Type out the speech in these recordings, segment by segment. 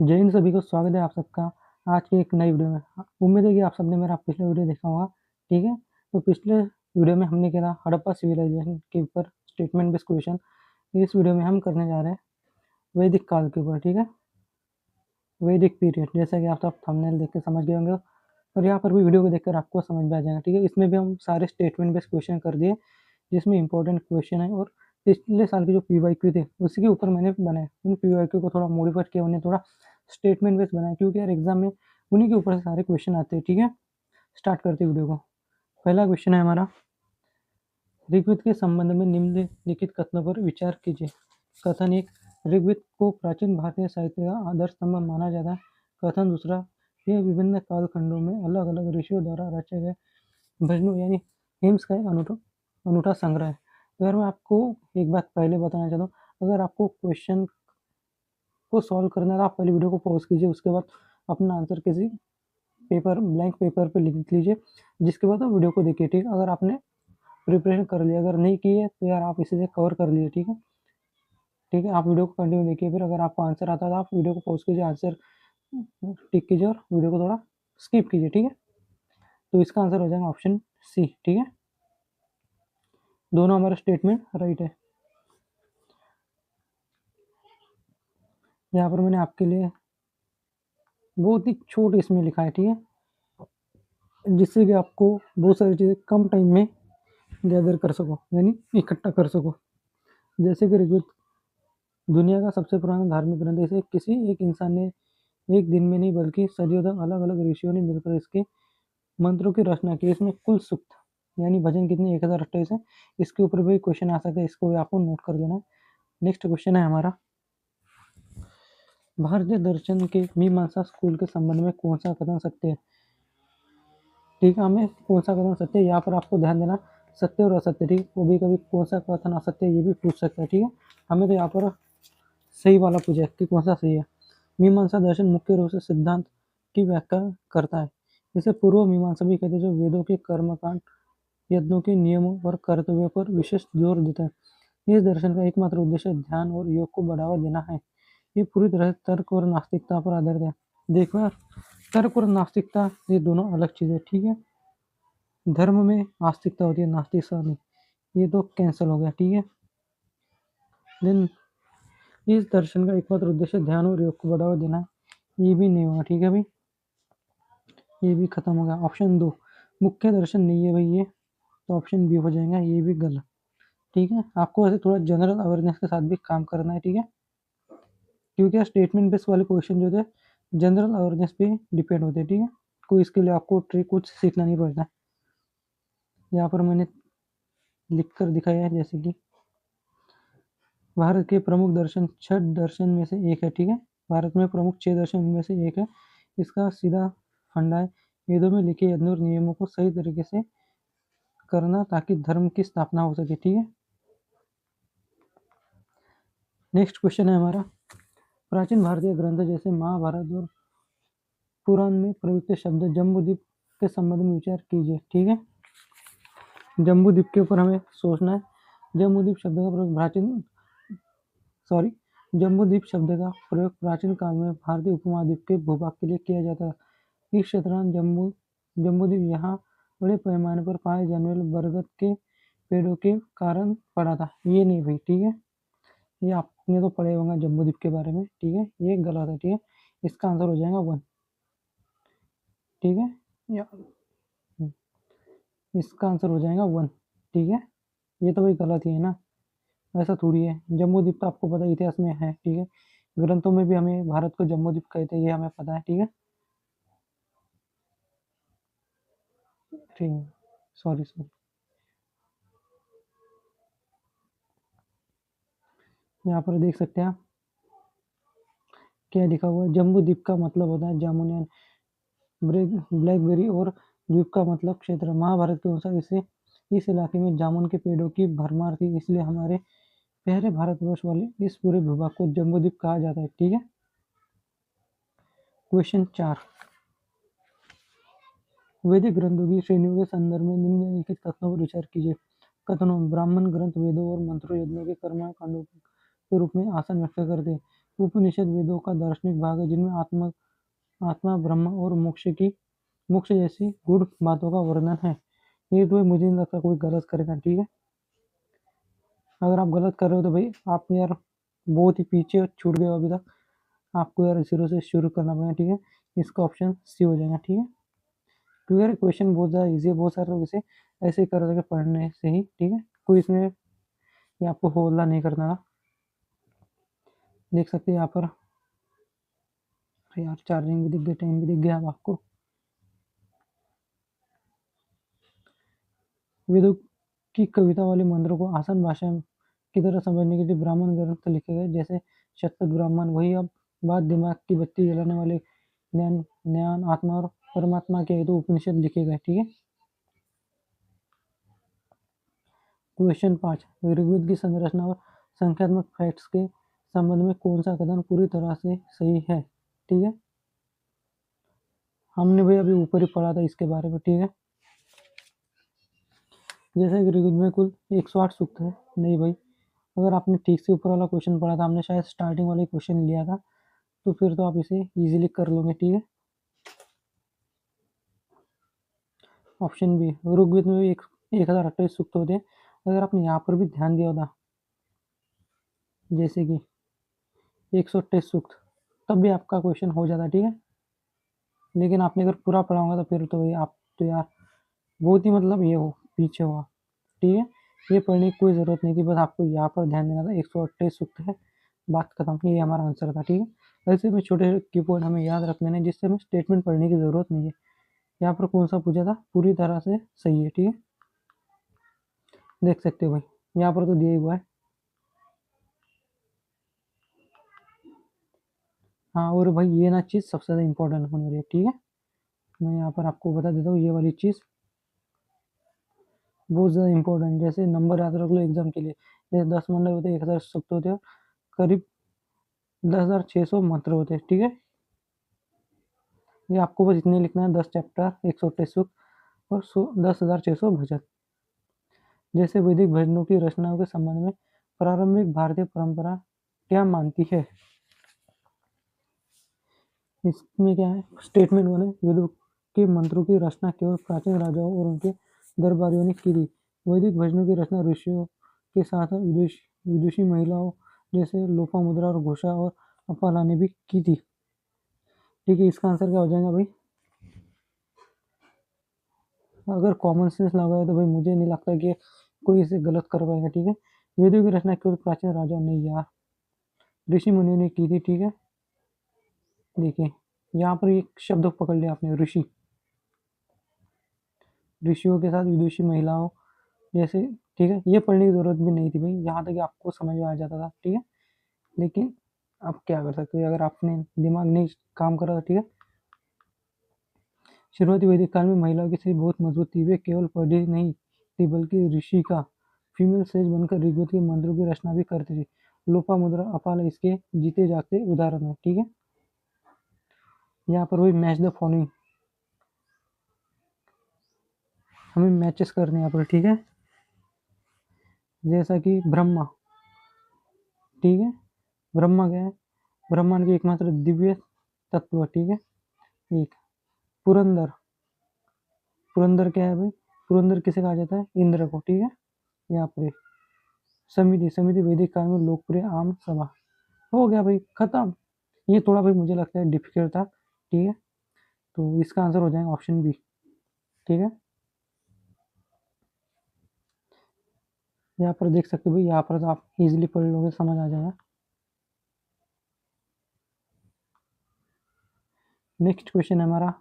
जय हिंद सभी को स्वागत है आप सबका आज की एक नई वीडियो में। उम्मीद है कि आप सबने मेरा पिछला वीडियो देखा होगा। ठीक है, तो पिछले वीडियो में हमने किया था हड़प्पा सिविलाइजेशन के ऊपर स्टेटमेंट बेस्ड क्वेश्चन। इस वीडियो में हम करने जा रहे हैं वैदिक काल के ऊपर। ठीक है, वैदिक पीरियड, जैसा कि आप सब थंबनेल देख के समझ गए होंगे और यहाँ पर भी वीडियो को देखकर आपको समझ में आ जाएगा। ठीक है, इसमें भी हम सारे स्टेटमेंट बेस्ड क्वेश्चन कर दिए जिसमें इंपॉर्टेंट क्वेश्चन है और पिछले साल के जो पीवाईक्यू थे उसी के ऊपर मैंने बनाए। उन पीवाईक्यू को थोड़ा मॉडिफाइड किया, उन्हें थोड़ा स्टेटमेंट बेस्ड बनाया, क्योंकि यार एग्जाम में उन्हीं के ऊपर से सारे क्वेश्चन आते हैं। ठीक है, स्टार्ट करते वीडियो को। पहला क्वेश्चन है हमारा, ऋग्वेद के संबंध में निम्नलिखित कथनों पर विचार कीजिए। कथन एक, ऋग्वेद को प्राचीन भारतीय साहित्य का आधार स्तंभ माना जाता है। कथन दूसरा, यह विभिन्न कालखंडों में अलग अलग ऋषियों द्वारा रचे गए भजनों यानी हिम्स का एक अनूठा संग्रह है। अगर मैं आपको एक बात पहले बताना चाहता हूँ, अगर आपको क्वेश्चन को सॉल्व करना है तो आप पहले वीडियो को पॉज कीजिए, उसके बाद अपना आंसर किसी ब्लैंक पेपर पे लिख लीजिए, जिसके बाद आप वीडियो को देखिए। ठीक है, अगर आपने प्रिपरेशन कर लिया, अगर नहीं किए तो यार आप इसी से कवर कर लीजिए। ठीक है, ठीक है, आप वीडियो को कंटिन्यू देखिए, फिर अगर आपको आंसर आता है तो आप वीडियो को पॉज कीजिए, आंसर टिक कीजिए और वीडियो को थोड़ा स्किप कीजिए। ठीक है, तो इसका आंसर हो जाएगा ऑप्शन सी। ठीक है, दोनों हमारा स्टेटमेंट राइट है। यहाँ पर मैंने आपके लिए बहुत ही छोट इसमें लिखा है। ठीक है, जिससे कि आपको बहुत सारी चीज़ें कम टाइम में गैदर कर सको, यानी इकट्ठा कर सको। जैसे कि ऋग्वेद दुनिया का सबसे पुराना धार्मिक ग्रंथ है। इसे किसी एक इंसान ने एक दिन में नहीं बल्कि सदियों तक अलग अलग ऋषियों ने मिलकर इसके मंत्रों की रचना की। इसमें कुल सूक्त यानी भजन कितने 1028 है। इसके ऊपर भी क्वेश्चन आ सकता है, इसको भी आपको नोट कर देना है। नेक्स्ट क्वेश्चन है हमारा, भारतीय दर्शन के मीमांसा स्कूल के संबंध में कौन सा कथन सत्य है। ठीक है, हमें कौन सा कथन सत्य है यहाँ पर आपको ध्यान देना, सत्य और असत्य। ठीक है, वो भी कभी कौन सा कथन असत्य है ये भी पूछ सकता है। ठीक है, हमें तो यहाँ पर सही वाला पूछा है कि कौन सा सही है। मीमांसा दर्शन मुख्य रूप से सिद्धांत की व्याख्या करता है। इसे पूर्व मीमांसा भी कहते हैं, जो वेदों के कर्मकांड यज्ञों के नियमों और कर्तव्यों पर विशेष जोर देता है। इस दर्शन का एकमात्र उद्देश्य ध्यान और योग को बढ़ावा देना है। ये पूरी तरह तर्क और नास्तिकता पर आधारित है। देखो यार, तर्क और नास्तिकता ये दोनों अलग चीजें। ठीक है, धर्म में आस्तिकता होती है, नास्तिकता नहीं। ये तो कैंसिल हो गया। ठीक है, देन इस दर्शन का एकमात्र उद्देश्य ध्यान और योग को बढ़ावा देना है, ये भी नहीं होगा। ठीक है भाई, ये भी खत्म हो गया। ऑप्शन 2 मुख्य दर्शन नहीं है भाई ये, तो ऑप्शन बी हो जाएगा, ये भी गलत। ठीक है, आपको ऐसे थोड़ा जनरल अवेयरनेस के साथ भी काम करना है। ठीक है, क्योंकि स्टेटमेंट बेस्ड वाले क्वेश्चन जो थे जनरल अवेयरनेस पे डिपेंड होते हैं। ठीक है, कोई इसके लिए आपको ट्रिक कुछ सीखना नहीं पड़ता। यहाँ पर मैंने लिख कर दिखाया है, जैसे कि भारत के प्रमुख दर्शन 6 दर्शन में से एक है। ठीक है, भारत में प्रमुख 6 दर्शन में से एक है। इसका सीधा फंडा है, वेदों में लिखे यज्ञ और नियमों को सही तरीके से करना ताकि धर्म की स्थापना हो सके। ठीक है, नेक्स्ट क्वेश्चन है हमारा, प्राचीन भारतीय ग्रंथ जैसे महाभारत और पुराण में प्रयुक्त शब्द जम्बूद्वीप के संबंध में विचार कीजिए। ठीक है, जम्बूद्वीप के ऊपर हमें सोचना है। जम्बूद्वीप शब्द का प्रयोग जम्बूद्वीप शब्द का प्रयोग प्राचीन काल में भारतीय उपमहाद्वीप के भूभाग के लिए किया जाता है। इस क्षेत्रांत जम्बूद्वीप यहाँ बड़े पैमाने पर पाए जाने वाले बरगद के पेड़ों के कारण पड़ा था। ये नहीं भाई। ठीक है, ये आपने तो पढ़े होंगे जम्बूद्वीप के बारे में। ठीक है, ये गलत है। ठीक है, इसका आंसर हो जाएगा 1। ठीक है, या इसका आंसर हो जाएगा 1। ठीक है, ये तो भाई गलत ही है ना, ऐसा थोड़ी है। जम्बूद्वीप तो आपको पता है इतिहास में है। ठीक है, ग्रंथों में भी हमें भारत को जम्बूद्वीप कहते हैं, ये हमें पता है। ठीक है, ठीक है, सॉरी सॉरी। यहाँ पर देख सकते हैं आप क्या लिखा हुआ है। जम्बूद्वीप का मतलब होता है जामुनियन ब्लैकबेरी और द्वीप का मतलब क्षेत्र। महाभारत के अनुसार इस इलाके में जामुन के पेड़ों की भरमार थी, इसलिए हमारे पहले भारतवर्ष वाले इस पूरे भूभाग को जम्बूद्वीप कहा जाता है। ठीक है, क्वेश्चन 4, वैदिक ग्रंथों की श्रेणियों के संदर्भ में निम्नलिखित कथनों पर विचार कीजिए। कथनों, ब्राह्मण ग्रंथ वेदों और मंत्रों यज्ञों के कर्मकांडों के रूप में आसन व्याख्या करते हैं। उपनिषद वेदों का दार्शनिक भाग है जिनमें आत्मा ब्रह्म और मोक्ष जैसी गूढ़ बातों का वर्णन है। ये तो मुझे नहीं लगता कोई गलत करेगा, ठीक है। अगर आप गलत कर रहे हो तो भाई आप यार बहुत ही पीछे छूट गए हो अभी तक, आपको यार जीरो से शुरू करना पड़ेगा, ठीक है। इसका ऑप्शन सी हो जाएगा, ठीक है। क्योंकि यार क्वेश्चन बहुत ज़्यादा ईजी है, बहुत सारे लोग इसे ऐसे ही कर रहे पढ़ने से ही, ठीक है। कोई इसमें ये आपको होला नहीं करना था। देख सकते हैं यहाँ पर, अरे यार चार्जिंग भी दिख गया, टाइम भी दिख गया अब आपको। वेदों की कविता वाले मंत्रों को आसान भाषा की तरह समझने के लिए ब्राह्मण ग्रंथ लिखे गए, जैसे शतपथ ब्राह्मण। वही अब बात दिमाग की बत्ती जलाने वाले ज्ञान ज्ञान आत्मा और परमात्मा के हेतु उपनिषद लिखे गए, ठीक है। क्वेश्चन 5, ऋग्वेद की संरचना और संख्यात्मक फैक्ट्स के संबंध में कौन सा कथन पूरी तरह से सही है, ठीक है। हमने भाई अभी ऊपर ही पढ़ा था इसके बारे में, ठीक है। जैसे कि ऋग्वेद में कुल 108 सूक्त है, नहीं भाई, अगर आपने ठीक से ऊपर वाला क्वेश्चन पढ़ा था, हमने शायद स्टार्टिंग वाला क्वेश्चन लिया था, तो फिर तो आप इसे इजीली कर लोगे, ठीक है। ऑप्शन बी, ऋग्वेद में भी 1028 सूक्त होते हैं। अगर आपने यहाँ पर भी ध्यान दिया होता, जैसे कि 128 सूक्त, तब भी आपका क्वेश्चन हो जाता, ठीक है। लेकिन आपने अगर पूरा पढ़ा होगा तो फिर तो भाई आप तो यार बहुत ही मतलब ये हो पीछे हुआ, ठीक है। ये पढ़ने की कोई ज़रूरत नहीं थी, बस आपको यहाँ पर ध्यान देना था। 128 सूक्त है, बात खत्म, ये हमारा आंसर था, ठीक है। ऐसे में छोटे की पॉइंट हमें याद रख लेने, जिससे हमें स्टेटमेंट पढ़ने की ज़रूरत नहीं है। यहाँ पर कौन सा पूछा था, पूरी तरह से सही है, ठीक है। देख सकते हो भाई, यहाँ पर तो दिया ही हुआ है। हाँ, और भाई ये ना चीज़ सबसे ज़्यादा इंपॉर्टेंट होने वाली है, ठीक है। मैं यहाँ पर आपको बता देता हूँ, ये वाली चीज़ बहुत ज़्यादा इंपॉर्टेंट। जैसे नंबर याद रख लो एग्जाम के लिए, जैसे 10 मंडल होते हैं, 1000 शब्द होते हैं, करीब 10,600 मंत्र होते हैं, ठीक है। ये आपको बस इतने लिखना है, 10 चैप्टर, 128 सूक्त और 10,600 भजन। जैसे वैदिक भजनों की रचनाओं के संबंध में प्रारंभिक भारतीय परंपरा क्या मानती है। इसमें क्या है, स्टेटमेंट 1 है, वेदों के मंत्रों की रचना केवल प्राचीन राजाओं और उनके दरबारियों ने की थी। वैदिक भजनों की रचना ऋषियों के साथ विदुषी महिलाओं जैसे लोपामुद्रा और घोषा और अपाला ने भी की थी, ठीक है। इसका आंसर क्या हो जाएगा भाई, अगर कॉमन सेंस लगाए तो भाई मुझे नहीं लगता कि कोई इसे गलत कर पाएगा, ठीक है। वेदों की रचना केवल प्राचीन राजाओं ने यार ऋषि मुनियों ने की थी, ठीक है। देखिए यहाँ पर एक शब्द पकड़ लिया आपने, ऋषि। ऋषियों के साथ विदुषी महिलाओं जैसे, ठीक है। ये पढ़ने की जरूरत भी नहीं थी भाई, यहाँ तक आपको समझ में आ जाता था, ठीक है। लेकिन अब क्या कर सकते हो, अगर आपने दिमाग नहीं काम कर रहा था, ठीक है। शुरुआती वैदिक काल में महिलाओं की स्थिति बहुत मजबूत थी, वे केवल पढ़ी नहीं थी बल्कि ऋषि का फीमेल सेज बनकर ऋग्वेद के मंत्रों की रचना भी करती थी। लोपामुद्रा अपाला इसके जीते जागते उदाहरण है, ठीक है। यहाँ पर वही मैच द फॉलोइंग, हमें मैचेस करने यहाँ पर, ठीक है। जैसा कि ब्रह्मा, ठीक है। ब्रह्मा क्या है, ब्रह्मांड के एकमात्र दिव्य तत्व, ठीक है। एक पुरंदर, पुरंदर क्या है भाई, पुरंदर किसे कहा जाता है, इंद्र को, ठीक है। यहाँ पर समिति, समिति वैदिक काल में लोकप्रिय आम सभा। हो गया भाई, खत्म। ये थोड़ा भाई मुझे लगता है डिफिकल्ट था, ठीक है। तो इसका आंसर हो जाएगा ऑप्शन बी, ठीक है। यहाँ पर देख सकते हो भाई, यहाँ पर तो आप इजीली पढ़ लोगे, समझ आ जाएगा। नेक्स्ट क्वेश्चन है हमारा,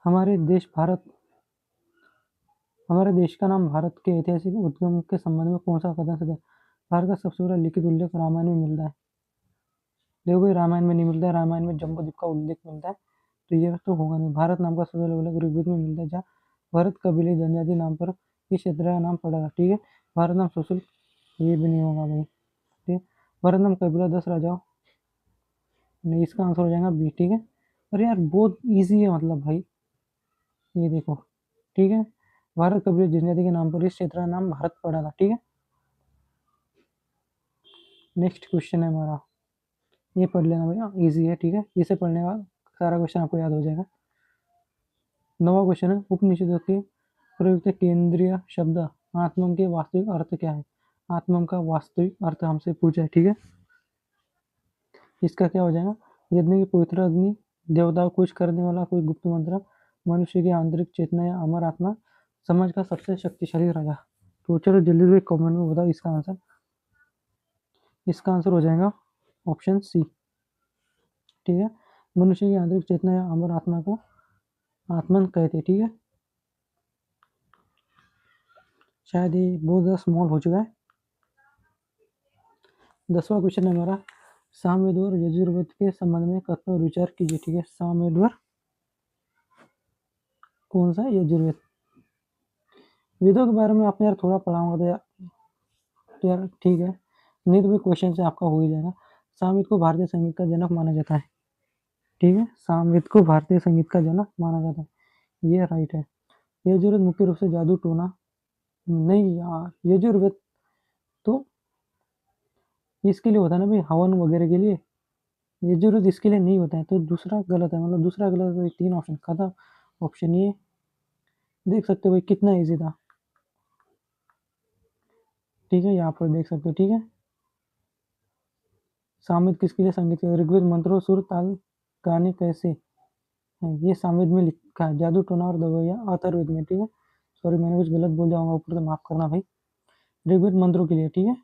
हमारे देश भारत, हमारे देश का नाम भारत के ऐतिहासिक उद्गम के संबंध में कौन सा कथन सत्य है। भारत का सबसे बड़ा लिखित उल्लेख रामायण में मिलता है। देखो भाई, रामायण में नहीं मिलता है, रामायण में जम्बूद्वीप का उल्लेख मिलता है, तो ये तो होगा नहीं। भारत नाम का सबसे अलग ऋग्वेद में मिलता है, जहाँ भरत कबीले जनजाति नाम पर इस क्षेत्र का नाम पड़ा, ठीक है। भारत नाम सोशल, ये भी नहीं होगा भाई, ठीक है। भारत नाम कबीला 10 राजाओं, नहीं, इसका आंसर हो जाएगा बी, ठीक है। अरे यार बहुत ईजी है मतलब भाई, ये देखो, ठीक है। भारत कबीले जनजाति के नाम पर इस क्षेत्र का नाम भारत पड़ा था, ठीक है। नेक्स्ट क्वेश्चन है हमारा, ये पढ़ लेना भैया, इजी है, ठीक है, इसे पढ़ने के बाद सारा क्वेश्चन आपको याद हो जाएगा। 9वां क्वेश्चन है, उपनिषदों के प्रयुक्त केंद्रीय शब्द आत्मम के वास्तविक अर्थ क्या है? आत्मम का वास्तविक अर्थ हमसे पूछा है, ठीक है। इसका क्या हो जाएगा? यज्ञ की पवित्र अग्नि, देवताओं को खुश करने वाला कोई गुप्त मंत्र, मनुष्य की आंतरिक चेतना या अमर आत्मा, समाज का सबसे शक्तिशाली राजा। तो चलो जल्दी से कमेंट में बताओ इसका आंसर। इसका आंसर हो जाएगा ऑप्शन सी, ठीक है। मनुष्य की आंतरिक चेतना या अमर आत्मा को आत्मन कहते हैं, ठीक है। शायद ये बहुत ज़्यादा स्मॉल हो चुका है। 10वां क्वेश्चन है हमारा, सामवेद और यजुर्वेद के संबंध में कथन और विचार कीजिए, ठीक है। सामवेद और कौन सा? यजुर्वेद। वेदों के बारे में आपने यार थोड़ा पढ़ा होगा तो यार ठीक है, नहीं तो क्वेश्चन से आपका हो ही जाएगा। सामवेद को भारतीय संगीत का जनक माना जाता है, ठीक है। सामवेद को भारतीय संगीत का जनक माना जाता है, ये राइट है। यजुर्वेद मुख्य रूप से जादू टोना, नहीं यार, यजुर्वेद तो इसके लिए होता है ना भाई, हवन वगैरह के लिए। यजुर्वेद इसके लिए नहीं होता है, तो दूसरा गलत है, मतलब दूसरा गलत है, 3 ऑप्शन खत्म। ऑप्शन ये देख सकते हो भाई कितना इजी था, ठीक है, यहाँ पर देख सकते हो, ठीक है। सामवेद किसके लिए संगीत के? ऋग्वेद मंत्रों, सुर, ताल, गाने कैसे हैं, ये सामवेद में लिखा है। जादू टोना और दवाइयाँ अथर्ववेद में, ठीक है। सॉरी मैंने कुछ गलत बोल दिया होगा ऊपर, तो माफ करना भाई। ऋग्वेद मंत्रों के लिए, ठीक है।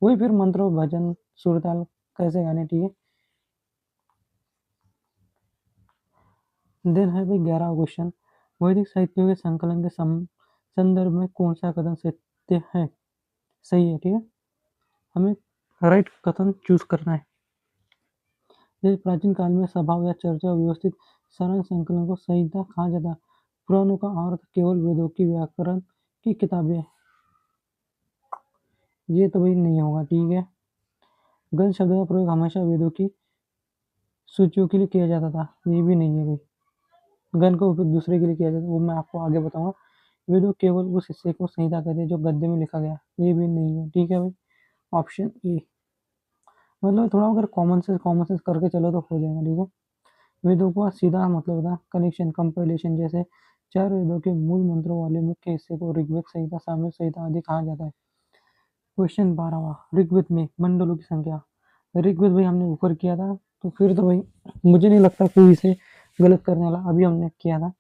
वही फिर मंत्रों, भजन, सुर, ताल कैसे गाने, ठीक है। देन है भाई 11वां क्वेश्चन, वैदिक साहित्यों के संकलन के संदर्भ में कौन सा कथन सत्य है, सही है, ठीक है। हमें राइट कथन चूज करना है। जैसे प्राचीन काल में सभा या चर्चा व्यवस्थित सारांश संकलन को संहिता कहा जाता। पुराणों का अर्थ केवल वेदों की व्याकरण की किताबें, ये तो भाई नहीं होगा, ठीक है। गण शब्द का प्रयोग हमेशा वेदों की सूचियों के लिए किया जाता था, ये भी नहीं है भाई। गण का उपयोग दूसरे के लिए किया जाता है, वो मैं आपको आगे बताऊंगा। वेदों केवल उस हिस्से को संहिता कहते हैं जो गद्य में लिखा गया, ये भी नहीं है, ठीक है भाई। ऑप्शन ए, मतलब थोड़ा अगर कॉमन सेंस करके चलो तो हो जाएगा, ठीक है। वेदों का सीधा मतलब होता है कनेक्शन, कंपाइलेशन। जैसे 4 वेदों के मूल मंत्रों वाले मुख्य हिस्से को ऋग्वेद संहिता, सामवेद संहिता आदि कहा जाता है। क्वेश्चन 12वां, ऋग्वेद में मंडलों की संख्या। ऋग्वेद भाई हमने ऊपर किया था, तो फिर तो भाई मुझे नहीं लगता कोई इसे गलत करने वाला, अभी हमने किया था।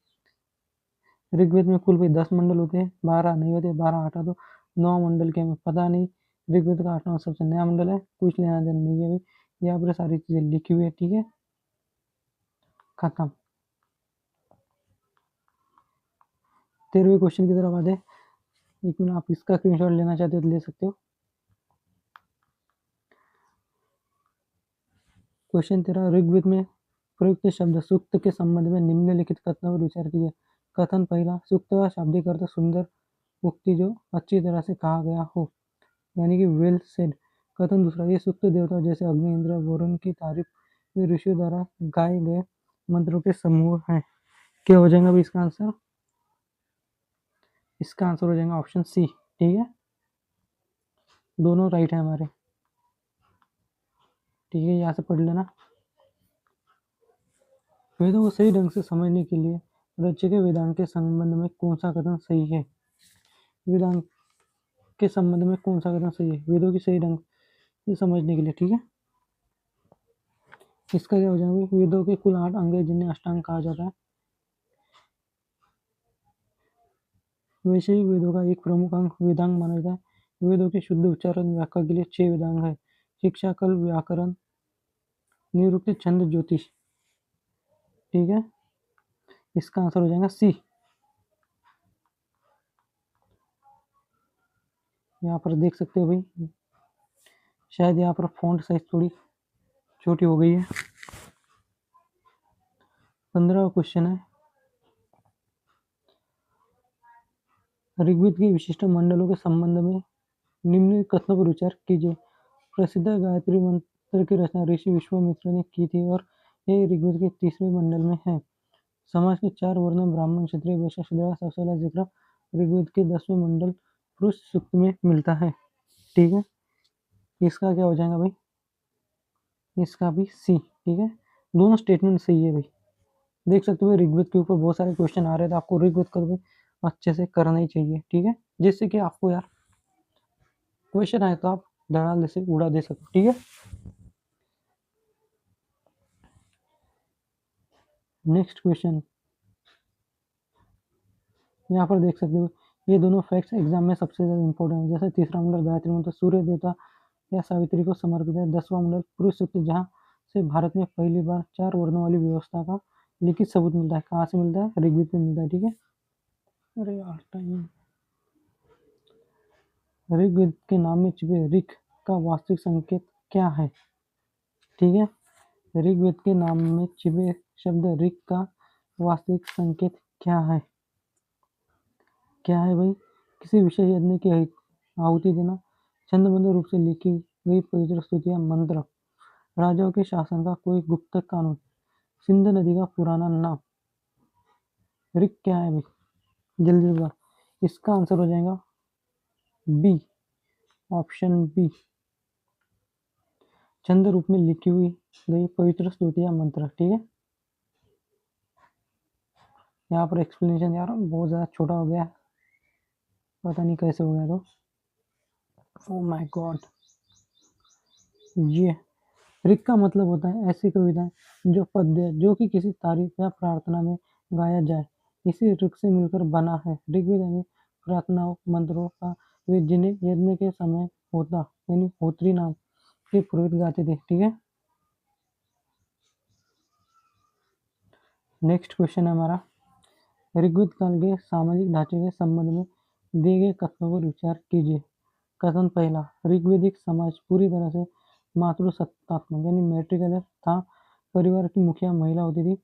ऋग्वेद में कुल भाई 10 मंडल होते हैं, 12 नहीं होते, 12 हटा दो, 9 मंडल के हमें पता नहीं। ऋग्वेद का 8वां सबसे नया मंडल है, कुछ लेना देना नहीं है भाई, यहाँ पर सारी चीजें लिखी हुई है, ठीक है, खत्म। 13वें क्वेश्चन की तरफ आते हैं। एक मिनट, आप इसका स्क्रीनशॉट लेना चाहते हो तो ले सकते हो। क्वेश्चन 13, ऋग्वेद में प्रयुक्त शब्द सूक्त के संबंध में निम्नलिखित कथनों पर विचार कीजिए। कथन पहला, सूक्त का शाब्दिक अर्थ सुंदर उक्ति जो अच्छी तरह से कहा गया हो, यानी कि वेल सेड। कथन दूसरा, ये सूक्त देवता जैसे अग्नि, इंद्र, वरुण की तारीफ में ऋषियों द्वारा गाए गए मंत्रों के समूह हैं। क्या हो जाएगा अभी इसका आंसर? इसका आंसर हो जाएगा ऑप्शन सी, ठीक है। दोनों राइट है हमारे, ठीक है, यहाँ से पढ़ लेना। वेदों को सही ढंग से समझने के लिए रच्य के वेदांत के संबंध में कौन सा कथन सही है? वेदांत के संबंध में कौन सा कथन सही है वेदों की सही ढंग से समझने के लिए, ठीक है। इसका क्या हो जाएगा? वेदों के कुल 8 अंग हैं जिन्हें अष्टांग कहा जाता है। वैसे ही वेदों का एक प्रमुख अंग वेदांग माना जाता है। वेदों के शुद्ध उच्चारण व्याख्या के लिए 6 वेदांग है, शिक्षा, कल्प, व्याकरण, निरुक्ति, छंद, ज्योतिष, ठीक है। इसका आंसर हो जाएगा सी। यहाँ पर देख सकते हो भाई, शायद यहाँ पर फॉन्ट साइज थोड़ी छोटी हो गई है। 15वां क्वेश्चन है, ऋग्वेद के विशिष्ट मंडलों के संबंध में निम्न कथनों पर विचार कीजिए। प्रसिद्ध गायत्री मंत्र की रचना ऋषि विश्वामित्र ने की थी और ये ऋग्वेद के 3वें मंडल में है। समाज के 4 वर्ण ब्राह्मण, क्षत्रिय, वैश्य, शूद्र, सबसेला जिक्र ऋग्वेद के 10वें मंडल पुरुष सूक्त में मिलता है, ठीक है। इसका क्या हो जाएगा भाई, इसका भी सी। ठीक है, दोनों स्टेटमेंट सही है भाई। देख सकते हो ऋग्वेद के ऊपर बहुत सारे क्वेश्चन आ रहे थे, आपको ऋग्वेद का भी अच्छे से करना ही चाहिए। ठीक है, जिससे कि आपको यार क्वेश्चन आए तो आप धड़ाल से उड़ा दे सको। ठीक है, नेक्स्ट क्वेश्चन यहाँ पर देख सकते हो, ये दोनों फैक्ट्स एग्जाम में सबसे ज्यादा इंपॉर्टेंट है। जैसे तीसरा मंडल गायत्री मंत्र सूर्य देवता या सावित्री को समर्पित है। 10वां मंडल पुरुष सूक्त, जहाँ से भारत में पहली बार 4 वर्णों वाली व्यवस्था का लिखित सबूत मिलता है। कहाँ से मिलता है, ऋग्वेद में मिलता है। ठीक है, अरे यार टाइम। ऋग्वेद के नाम में छिपे ऋक का वास्तविक संकेत क्या है। ठीक है, ऋग्वेद के नाम में छिपे शब्द ऋक का वास्तविक संकेत क्या है। क्या है भाई, किसी विशेष यज्ञ की आहुति देना, छंदबद्ध रूप से लिखी गई पवित्र स्तुतियां मंत्र, राजाओं के शासन का कोई गुप्त कानून, सिंध नदी का पुराना नाम। ऋक क्या है भाई, जल्दी बता। इसका आंसर हो जाएगा बी, ऑप्शन बी, छंद रूप में लिखी हुई गई पवित्र स्तुतियां मंत्र। ठीक है, यहाँ पर एक्सप्लेनेशन यार बहुत ज़्यादा छोटा हो गया, पता नहीं कैसे हो गया। तो ओ माय गॉड, ये ऋक का मतलब होता है ऐसी कविताएं जो पद्य, जो कि किसी तारीफ या प्रार्थना में गाया जाए, इसी ऋक से मिलकर बना है। ऋग्वेद यानी प्रार्थनाओं मंत्रों का वेद, जिन्हें यज्ञ के समय होता यानी होत्री नाम के पुरोहित गाते थे। ठीक है, नेक्स्ट क्वेश्चन है हमारा, ऋग्वेद काल के सामाजिक ढांचे के संबंध में दिए गए कथनों पर विचार कीजिए। कथन पहला, ऋग्वेदिक समाज पूरी तरह से मातृसत्तात्मक यानी मैट्रिकल था, परिवार की मुखिया महिला होती थी।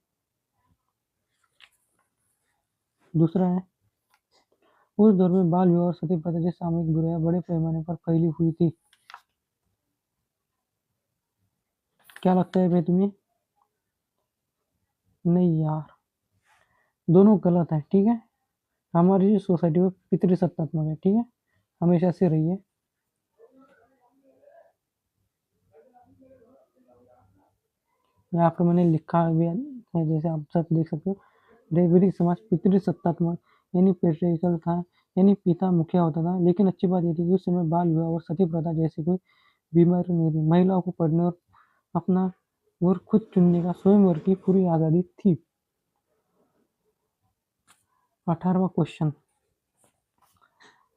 दूसरा है, उस दौर में बाल विवाह और सती प्रथा जैसी सामूहिक बुराइयां बड़े पैमाने पर फैली हुई थी। क्या लगता है भाई तुम्हें, नहीं यार, दोनों गलत है। ठीक है, हमारी जो सोसाइटी में पितृसत्तात्मक है। ठीक है, हमेशा से रही है। यहाँ पर मैंने लिखा भी है, जैसे आप सब देख सकते हो, ऋग्वेदिक समाज पितृसत्तात्मक यानी पेट्रियार्कल था, यानी पिता मुखिया होता था। लेकिन अच्छी बात यह थी कि उस समय बाल विवाह और सती प्रथा जैसी कोई बीमारी नहीं थी। महिलाओं को पढ़ने और अपना और खुद चुनने का स्वयंवर की पूरी आज़ादी थी। 18वां क्वेश्चन,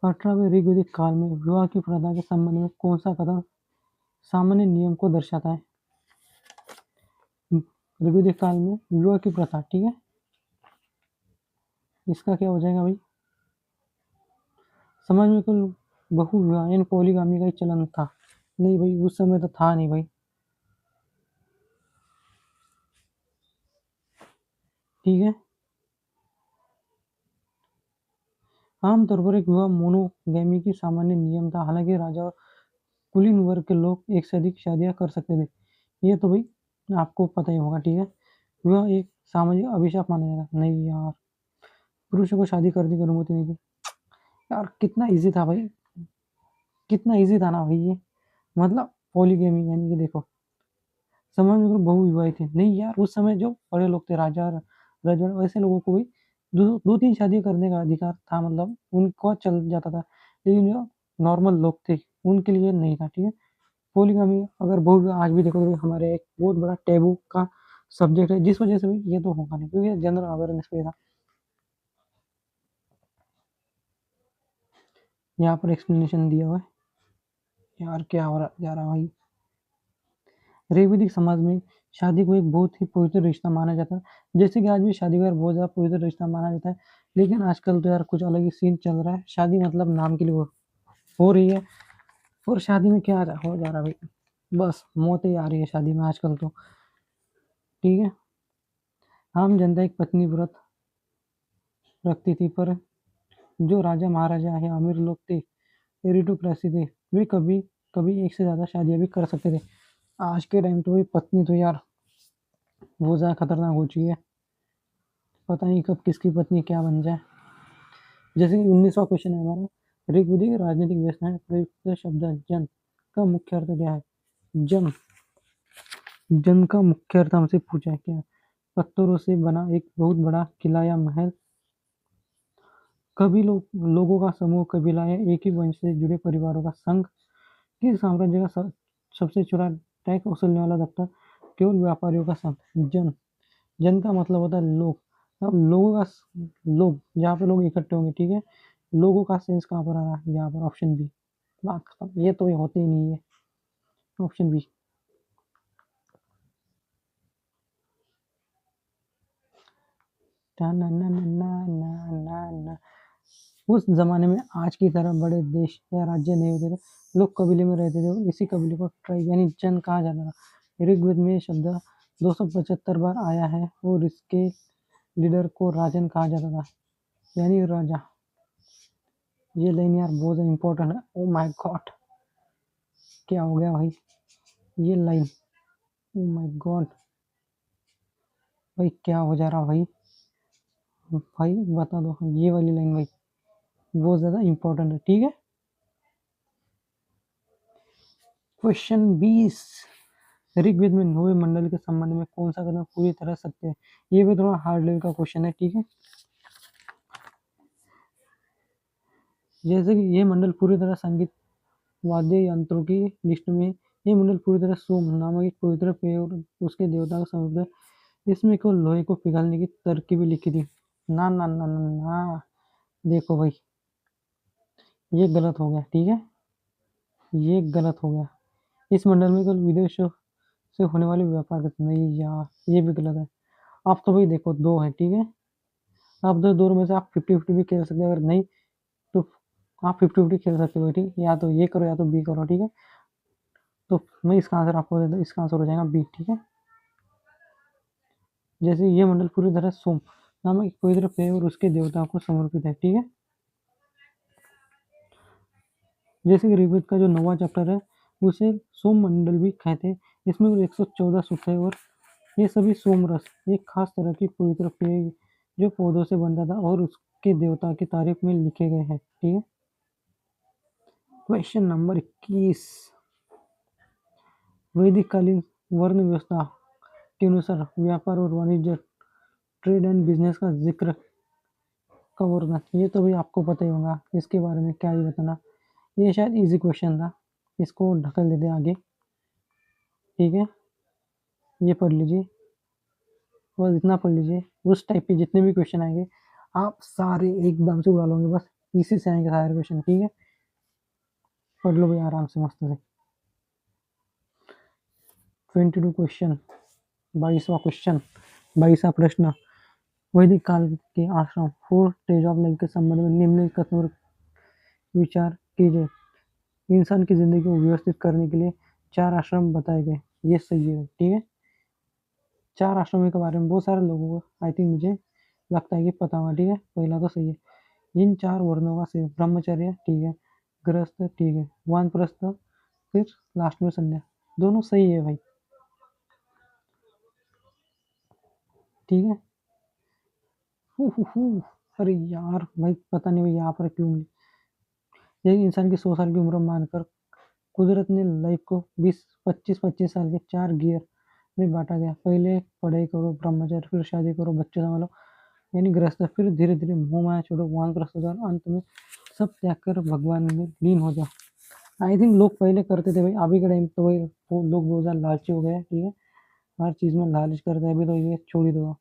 18वें ऋग्वेदिक काल में विवाह की प्रथा के संबंध में कौन सा कथन सामान्य नियम को दर्शाता है। ऋग्वेदिक काल में विवाह की प्रथा। ठीक है, इसका क्या हो जाएगा भाई, समाज में कुल बहु विवाह यानी पॉलीगामी का ही चलन था। नहीं भाई, उस समय तो था नहीं भाई। ठीक है, आमतौर पर एक विवाह मोनोगैमी की सामान्य नियम था। हालांकि राजा और कुलीन वर्ग के लोग एक से अधिक शादियां कर सकते थे। ये तो भाई आपको पता ही होगा। ठीक है, विवाह एक सामाजिक अभिशाप माना जाता। नहीं यार, पुरुषों को शादी करने की अनुमति नहीं थी। यार कितना इजी था भाई, कितना इजी था ना भाई ये, मतलब पॉलीगैमी यानी कि देखो, समाज में बहु विवाह थे। नहीं यार, उस समय जो बड़े लोग थे, राजा राजा वैसे लोगों को भी दो तीन शादियां करने का अधिकार था, मतलब उनको चल जाता था। लेकिन जो नॉर्मल लोग थे उनके लिए नहीं था। ठीक है, पॉलीगामी अगर बहु आज भी देखो तो हमारे एक बहुत बड़ा टैबू का सब्जेक्ट है, जिस वजह से भी ये तो होगा नहीं, क्योंकि जनरल अवेयरनेस पे था। यहाँ पर एक्सप्लेनेशन दिया हुआ है। यार क्या हो रहा जा रहा भाई, ऋग्वैदिक समाज में शादी को एक बहुत ही पवित्र रिश्ता माना जाता है। जैसे कि आज भी शादी को यार बहुत ज़्यादा पवित्र रिश्ता माना जाता है, लेकिन आजकल तो यार कुछ अलग ही सीन चल रहा है। शादी मतलब नाम के लिए हो रही है, और शादी में क्या हो जा रहा है भाई, बस मौत ही आ रही है शादी में आजकल तो। ठीक है, आम जनता एक पत्नी व्रत रखती थी, पर जो राजा महाराजा या अमीर लोग थे, मेरिटोक्रेसी थे, वे कभी कभी एक से ज़्यादा शादियाँ भी कर सकते थे। आज के टाइम तो भाई पत्नी तो यार बहुत ज़्यादा खतरनाक हो चुकी है, पता नहीं कब किसकी पत्नी क्या बन जाए। जैसे कि 19वां क्वेश्चन है हमारा, ऋग्वेदिक राजनीतिक व्यवस्था में प्रयुक्त शब्द जन का मुख्य अर्थ क्या है? जन। जन का मुख्य अर्थ हमसे पूछा है क्या? पत्थरों से बना एक बहुत बड़ा किला या महल। कभी लोगों का समूह, कबीला या एक ही वंश से जुड़े परिवारों का संघ। किस साम्राज्य का सबसे छोटा टैक्स वसूलने वाला दफ्तर? केवल व्यापारियों का संघ। जन। जन का मतलब होता है लोग। अब लोगों का लोग, जहाँ पे लोग इकट्ठे होंगे, ठीक है। लोगों का सेंस कहाँ पर आ रहा है? यहाँ पर ऑप्शन बी। बात खत्म। ये तो ये होते ही नहीं है। Option B. उस जमाने में आज की तरह बड़े देश या राज्य नहीं होते थे। लोग कबीले में रहते थे और इसी कबीले को ट्राइब यानी जन कहा जाता था। ऋग्वेद में ये शब्द 275 बार आया है और इसके लीडर को राजन कहा जाता था, यानी राजा। ये लाइन यार बहुत इंपॉर्टेंट है। ओ माय गॉड, क्या हो गया भाई? ये लाइन, ओ माय गॉड भाई, क्या हो जा रहा भाई? भाई बता दो, ये वाली लाइन भाई बहुत ज्यादा इंपॉर्टेंट है, ठीक है। क्वेश्चन 20, ऋग्वेद में 9वें मंडल के संबंध में कौन सा कथन पूरी तरह सत्य है? ये भी थोड़ा हार्ड लेवल का क्वेश्चन है, ठीक है। जैसे कि ये मंडल पूरी तरह संगीत वाद्य यंत्रों की लिस्ट में, ये मंडल पूरी तरह सोम नामक एक पवित्र पेय और उसके देवता को समर्पित है। इसमें केवल लोहे को पिघलने की तरकीबें लिखी थी। ना ना ना ना ना, देखो भाई, ये गलत हो गया, ठीक है। ये गलत हो गया। इस मंडल में केवल विदेशों से होने वाले व्यापार का नहीं यार, ये भी गलत है। आप तो भाई देखो, दो है, ठीक है। आप दो में से आप 50-50 भी खेल सकते हो, अगर नहीं तो आप 50-50 खेल सकते हो, ठीक। या तो ये करो या तो बी करो, ठीक है। तो मैं इसका आंसर आपको दे दूं, इसका आंसर हो जाएगा बी, ठीक है। जैसे ये मंडल पूरी तरह सोम नामक एक पवित्र पेय और उसके देवताओं को समर्पित है, ठीक है। जैसे कि ऋग्वेद का जो 9वां चैप्टर है उसे सोम मंडल भी कहते हैं। इसमें 114 सूक्त है और ये सभी सोम रस, एक खास तरह की पवित्र पेय जो पौधों से बनता था और उसके देवता की तारीफ में लिखे गए हैं, ठीक है। क्वेश्चन नंबर 21, वैदिक कालीन वर्ण व्यवस्था के अनुसार व्यापार और वाणिज्य, ट्रेड एंड बिजनेस का जिक्र कब होगा? ये तो भी आपको पता ही होगा, इसके बारे में क्या ही बताना। ये शायद इजी क्वेश्चन था, इसको ढकल देते आगे, ठीक है। ये पढ़ लीजिए, बस इतना पढ़ लीजिए। उस टाइप के जितने भी क्वेश्चन आएंगे आप सारे एकदम से उड़ा लोगे, बस इसी से आएंगे सारे क्वेश्चन, ठीक है। पढ़ लो भाई आराम से, मस्त से। 22 क्वेश्चन, 22वां क्वेश्चन, 22वां प्रश्न। वैदिक काल के आश्रम 4 स्टेज ऑफ लाइफ के संबंध में निम्नलिखित कथनों पर विचार कीजिए। इंसान की जिंदगी को व्यवस्थित करने के लिए 4 आश्रम बताए गए, ये सही है, ठीक है। 4 आश्रमों के बारे में बहुत सारे लोगों को आई थिंक मुझे लगता है कि पता होगा, ठीक है। पहला तो सही है। इन 4 वर्णों का से ब्रह्मचर्य, ठीक है, गृहस्थ, ठीक है, वानप्रस्थ, फिर लास्ट में संन्यास, दोनों सही है भाई, ठीक है। अरे यार भाई, पता नहीं भाई यहाँ पर क्यों मिली। एक इंसान की 100 साल की उम्र मानकर कुदरत ने लाइफ को 20-25-25 साल के 4 गियर में बांटा गया। पहले पढ़ाई करो, ब्रह्मचर्य, फिर शादी करो, बच्चे संभालो, यानी गृहस्थ, फिर धीरे धीरे मोह माया छोड़ो, वानप्रस्थ, और अंत में सब त्याग कर भगवान में लीन हो जाओ। आई थिंक लोग पहले करते थे भाई, अभी के टाइम तो भाई वो लोग बहुत ज्यादा लालची हो गए, ठीक है। हर चीज में लालच करते हैं, अभी तो ये छोड़ ही दो।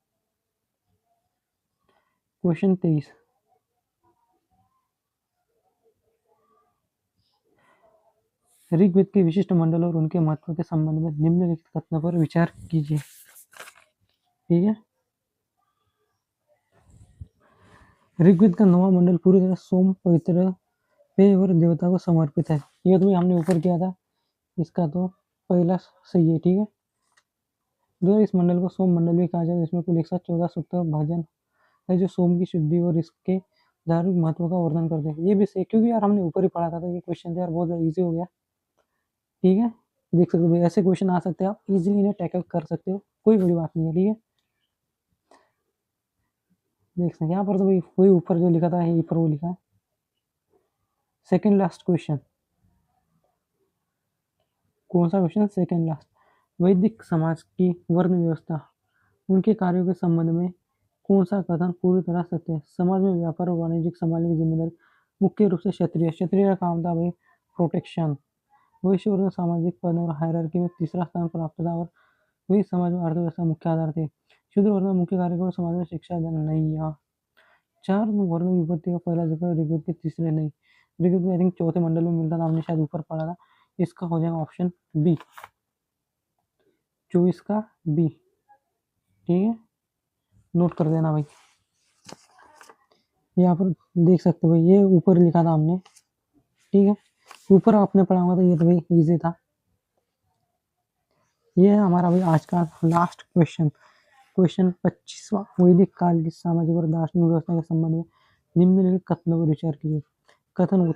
क्वेश्चन 23, ऋग्वेद के विशिष्ट मंडल और उनके महत्व के संबंध में निम्नलिखित कथनों पर विचार कीजिए, ठीक है। ऋग्वेद का 9वां मंडल पूरी तरह सोम, पवित्र, पेय और देवता को समर्पित है। ये तो हमने ऊपर किया था, इसका तो पहला सही है, ठीक है। जो इस मंडल को सोम मंडल भी कहा जाता है, इसमें कुल 114 सूक्त भजन है जो सोम की शुद्धि और इसके धार्मिक महत्व का वर्णन करते हैं। ये भी सही, क्योंकि यार हमने ऊपर ही पढ़ा था, तो ये क्वेश्चन यार बहुत ईजी हो गया, ठीक है। देख सकते हो ऐसे क्वेश्चन आ सकते हैं, आप इजीली इन्हें टैकल कर सकते हो, कोई बड़ी बात नहीं है, ठीक है। देख सकते हैं यहाँ पर तो वही ऊपर जो लिखा था यहीं पर वो लिखा है। सेकंड लास्ट क्वेश्चन, कौन सा क्वेश्चन? Second last. वैदिक समाज की वर्ण व्यवस्था, उनके कार्यों के संबंध में कौन सा कथन पूरी तरह सत्य है? समाज में व्यापार और वाणिज्यिक संभालने की जिम्मेदारी मुख्य रूप से क्षत्रिय, क्षत्रिय का काम था भाई प्रोटेक्शन। वैश्य वर्ग सामाजिक पद और हायरार्की में तीसरा स्थान प्राप्त था और वही समाज में अर्थव्यवस्था मुख्य आधार थे। शूद्र वर्ग में मुख्य कार्यक्रम समाज में शिक्षा देना नहीं। यहाँ चार वर्ण विभूति का पहला जिक्र ऋग्वेद के तीसरे नहीं, ऋग्वेद में आई थिंक चौथे मंडल में मिलता था, हमने शायद ऊपर पढ़ा था। इसका हो जाएगा ऑप्शन बी, 24 का बी। ठीक है, नोट कर देना भाई। यहाँ पर देख सकते हो भाई, ये ऊपर लिखा था हमने। ठीक है, ऊपर आपने पढ़ा होगा तो ये तो भाई इजी था। ये है हमारा भाई आज का लास्ट क्वेश्चन, क्वेश्चन 25वां। वैदिक काल की सामाजिक और दार्शनिक व्यवस्था के संबंध में निम्नलिखित कथनों पर विचार कीजिए। कथन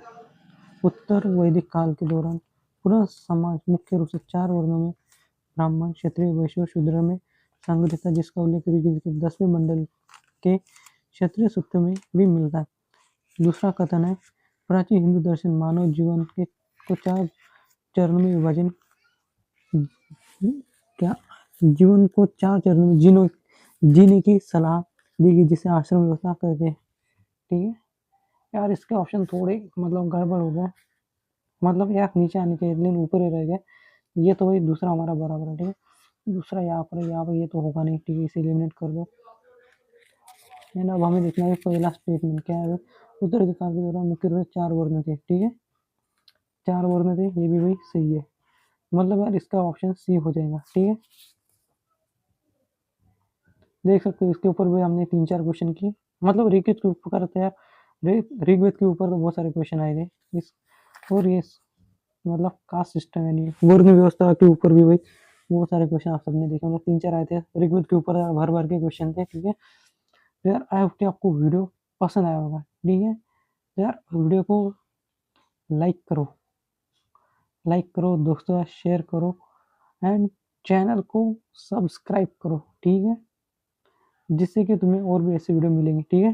उत्तर वैदिक काल के दौरान पूरा समाज मुख्य रूप से चार वर्णों में ब्राह्मण, क्षत्रिय, वैश्य और शूद्र में संगठित था, जिसका उल्लेख ऋग्वेद के 10वें मंडल के क्षत्रिय सूत्र में भी मिलता है। दूसरा कथन है प्राचीन हिंदू दर्शन मानव जीवन के को चार चरणों में विभाजन क्या जीवन को चार चरणों में जीने की सलाह दी गई, जिसे आश्रम व्यवस्था कहते हैं। ठीक है यार, इसके ऑप्शन थोड़े मतलब गड़बड़ हो गए, मतलब यार नीचे आने चाहिए लेकिन ऊपर ही रह गए। ये तो भाई दूसरा हमारा बराबर है। ठीक है, दूसरा यहाँ पर ये तो होगा नहीं। ठीक है, इसे एलिमिनेट कर दो। एंड अब हमें देखना है पहला स्टेटमेंट क्या है। उत्तर अधिकार के दौरान मुख्य रूप से चार वर्ण थे। ठीक है, चार वर्ण थे, ये भी भाई सही है। मतलब यार इसका ऑप्शन सी हो जाएगा। ठीक है, देख सकते हो इसके ऊपर भी हमने 3-4 क्वेश्चन की, मतलब ऋग्वेद के ऊपर तो यार ऋग्वेद के ऊपर तो बहुत सारे क्वेश्चन आए थे इस, और ये मतलब कास्ट सिस्टम यानी वर्ण व्यवस्था के ऊपर भी भाई बहुत सारे क्वेश्चन आप सबने देखे होंगे। 3-4 आए थे ऋग्वेद के ऊपर, भर भर के क्वेश्चन थे। ठीक है, तो यार आई होप कि आपको वीडियो पसंद आया होगा। ठीक है, तो यार वीडियो को लाइक करो दोस्तों, शेयर करो एंड चैनल को सब्सक्राइब करो। ठीक है, जिससे कि तुम्हें और भी ऐसे वीडियो मिलेंगे। ठीक है।